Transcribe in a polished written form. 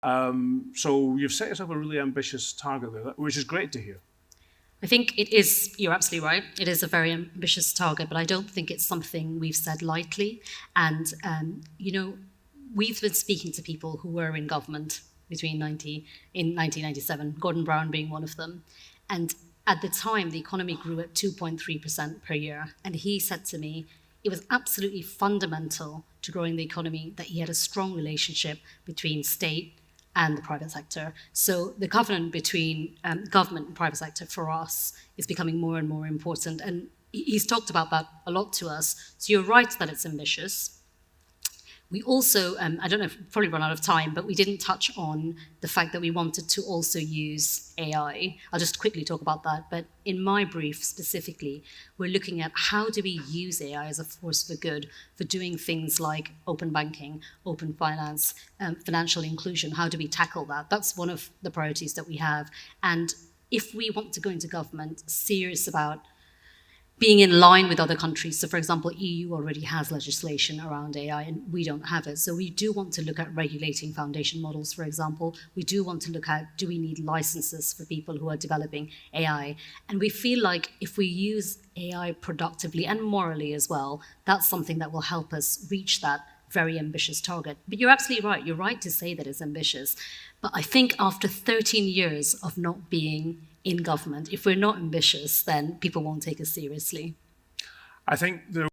So you've set yourself a really ambitious target there, which is great to hear. I think it is, you're absolutely right, it is a very ambitious target, but I don't think it's something we've said lightly. And, we've been speaking to people who were in government in 1997, Gordon Brown being one of them. And at the time, the economy grew at 2.3% per year. And he said to me, it was absolutely fundamental to growing the economy that he had a strong relationship between state and the private sector. So the covenant between government and private sector for us is becoming more and more important. And he's talked about that a lot to us. So you're right that it's ambitious. We also, I don't know, probably run out of time, but we didn't touch on the fact that we wanted to also use AI. I'll just quickly talk about that. But in my brief specifically, we're looking at how do we use AI as a force for good for doing things like open banking, open finance, financial inclusion. How do we tackle that? That's one of the priorities that we have. And if we want to go into government serious about being in line with other countries. So for example, EU already has legislation around AI and we don't have it. So we do want to look at regulating foundation models, for example. We do want to look at, do we need licenses for people who are developing AI? And we feel like if we use AI productively and morally as well, that's something that will help us reach that very ambitious target. But you're absolutely right. You're right to say that it's ambitious. But I think after 13 years of not being in government, if we're not ambitious, then people won't take us seriously. I think there